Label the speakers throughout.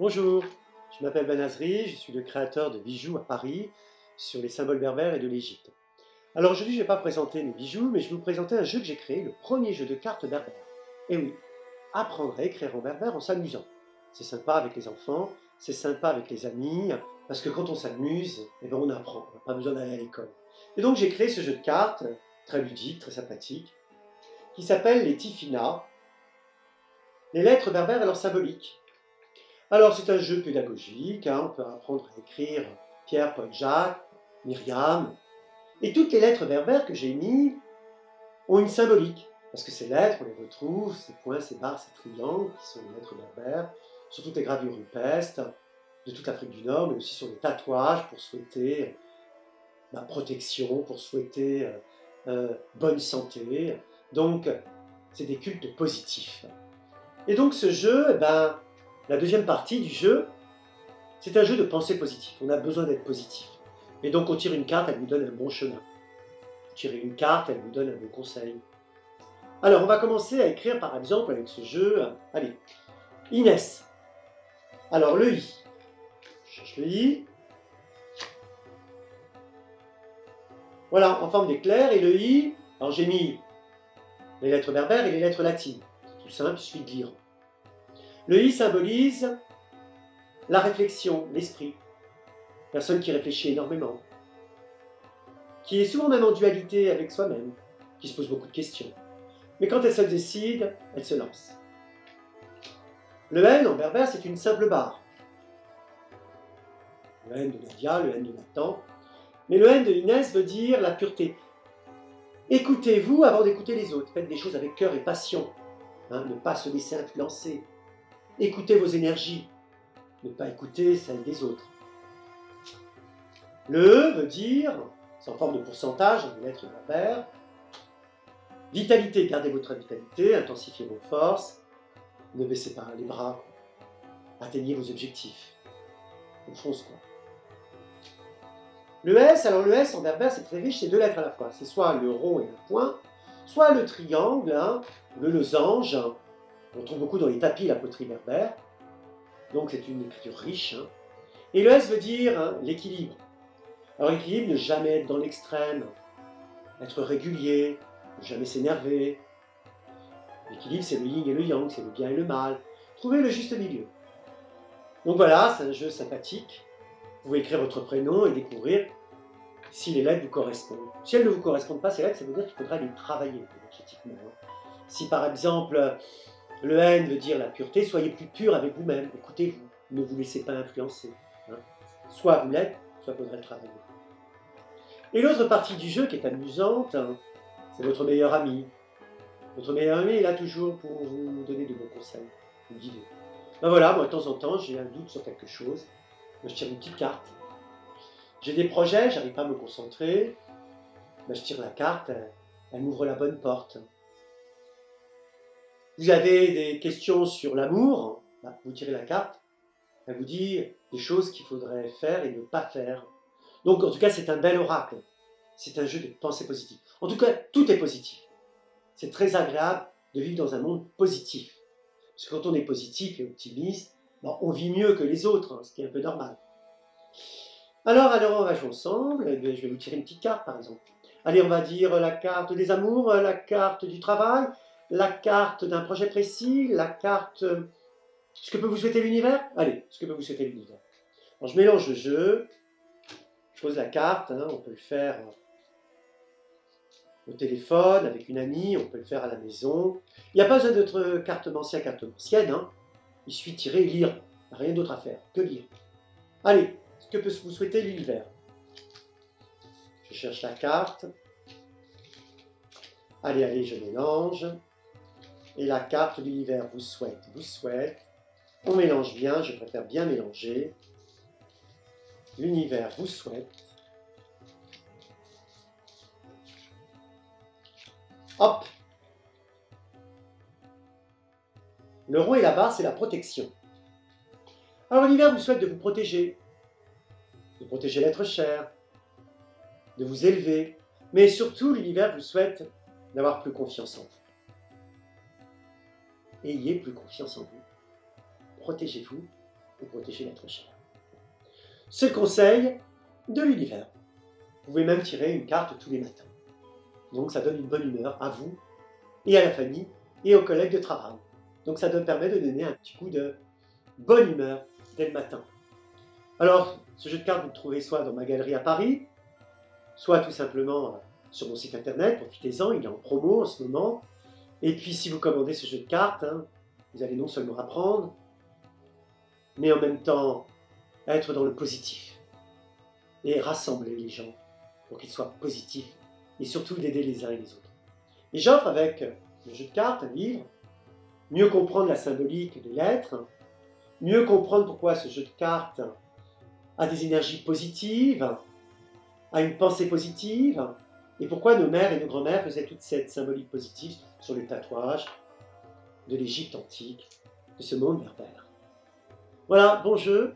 Speaker 1: Bonjour, je m'appelle Ben Azri, je suis le créateur de bijoux à Paris sur les symboles berbères et de l'Égypte. Alors aujourd'hui, je ne vais pas présenter mes bijoux, mais je vais vous présenter un jeu que j'ai créé, le premier jeu de cartes berbère. Et oui, apprendre à écrire en berbère en s'amusant. C'est sympa avec les enfants, c'est sympa avec les amis, parce que quand on s'amuse, eh ben on apprend, on n'a pas besoin d'aller à l'école. Et donc j'ai créé ce jeu de cartes, très ludique, très sympathique, qui s'appelle les Tifina, les lettres berbères et leur symbolique. Alors, c'est un jeu pédagogique, on peut apprendre à écrire Pierre, Paul, Jacques, Myriam. Et toutes les lettres berbères que j'ai mises ont une symbolique. Parce que ces lettres, on les retrouve, ces points, ces barres, ces triangles, qui sont les lettres berbères, sur toutes les gravures rupestres de toute l'Afrique du Nord, mais aussi sur les tatouages pour souhaiter protection, pour souhaiter bonne santé. Donc, c'est des cultes positifs. Et donc, ce jeu, la deuxième partie du jeu, c'est un jeu de pensée positive. On a besoin d'être positif. Et donc, on tire une carte, elle nous donne un bon chemin. Tirer une carte, elle nous donne un bon conseil. Alors, on va commencer à écrire, par exemple, avec ce jeu. Allez, Inès. Alors, le I. Je cherche le I. Voilà, en forme d'éclair. Et le I, alors j'ai mis les lettres berbères et les lettres latines. C'est tout simple, il suffit de lire. Le I symbolise la réflexion, l'esprit. Personne qui réfléchit énormément, qui est souvent même en dualité avec soi-même, qui se pose beaucoup de questions. Mais quand elle se décide, elle se lance. Le N en berbère, c'est une simple barre. Le N de Nadia, le N de Nathan. Mais le N de Inès veut dire la pureté. Écoutez-vous avant d'écouter les autres. Faites des choses avec cœur et passion. Ne pas se laisser influencer. Écoutez vos énergies. Ne pas écouter celles des autres. Le E veut dire, c'est en forme de pourcentage, une lettre berbère. Vitalité, gardez votre vitalité, intensifiez vos forces. Ne baissez pas les bras. Atteignez vos objectifs. On fonce quoi. Le S, alors le S en berbère c'est très riche, c'est deux lettres à la fois. C'est soit le rond et le point, soit le triangle, le losange. On trouve beaucoup dans les tapis la poterie berbère. Donc c'est une écriture riche. Et le S veut dire l'équilibre. Alors l'équilibre, ne jamais être dans l'extrême, être régulier, ne jamais s'énerver. L'équilibre c'est le yin et le yang, c'est le bien et le mal. Trouvez le juste milieu. Donc voilà, c'est un jeu sympathique. Vous pouvez écrire votre prénom et découvrir si les lettres vous correspondent. Si elles ne vous correspondent pas, ces lettres, ça veut dire qu'il faudra les travailler énergétiquement. Si par exemple, le N veut dire la pureté, soyez plus pur avec vous-même, écoutez-vous, ne vous laissez pas influencer. Soit vous l'êtes, soit il faudra le travailler. Et l'autre partie du jeu qui est amusante, c'est votre meilleur ami. Votre meilleur ami est là toujours pour vous donner de bons conseils, vous guider. Voilà, moi de temps en temps, j'ai un doute sur quelque chose, je tire une petite carte. J'ai des projets, j'arrive pas à me concentrer, je tire la carte, elle m'ouvre la bonne porte. Vous avez des questions sur l'amour, vous tirez la carte, elle vous dit des choses qu'il faudrait faire et ne pas faire. Donc en tout cas, c'est un bel oracle. C'est un jeu de pensée positive. En tout cas, tout est positif. C'est très agréable de vivre dans un monde positif. Parce que quand on est positif et optimiste, on vit mieux que les autres, ce qui est un peu normal. Alors on va jouer ensemble. Je vais vous tirer une petite carte, par exemple. Allez, on va dire la carte des amours, la carte du travail, la carte d'un projet précis, la carte... Ce que peut vous souhaiter l'univers. Allez, ce que peut vous souhaiter l'univers. Alors, je mélange le jeu. Je pose la carte, on peut le faire au téléphone, avec une amie, on peut le faire à la maison. Il n'y a pas besoin d'être carte ancienne. Il suffit de tirer et lire. Il n'y a rien d'autre à faire que lire. Allez, ce que peut vous souhaiter l'univers. Je cherche la carte. Allez, je mélange. Et la carte de l'univers vous souhaite. On mélange bien, je préfère bien mélanger. L'univers vous souhaite. Hop! Le rond et la barre, c'est la protection. Alors l'univers vous souhaite de vous protéger l'être cher, de vous élever, mais surtout l'univers vous souhaite d'avoir plus confiance en vous. Ayez plus confiance en vous. Protégez-vous pour protéger l'être cher. C'est le conseil de l'univers. Vous pouvez même tirer une carte tous les matins. Donc ça donne une bonne humeur à vous et à la famille et aux collègues de travail. Donc ça permet de donner un petit coup de bonne humeur dès le matin. Alors, ce jeu de cartes, vous le trouvez soit dans ma galerie à Paris, soit tout simplement sur mon site internet, profitez-en, il est en promo en ce moment. Et puis si vous commandez ce jeu de cartes, vous allez non seulement apprendre, mais en même temps être dans le positif et rassembler les gens pour qu'ils soient positifs et surtout d'aider les uns et les autres. Et j'offre avec le jeu de cartes un livre, mieux comprendre la symbolique des lettres, mieux comprendre pourquoi ce jeu de cartes a des énergies positives, a une pensée positive, et pourquoi nos mères et nos grands-mères faisaient toute cette symbolique positive sur les tatouages de l'Égypte antique, de ce monde berbère. Voilà, bon jeu,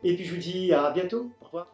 Speaker 1: et puis je vous dis à bientôt, au revoir.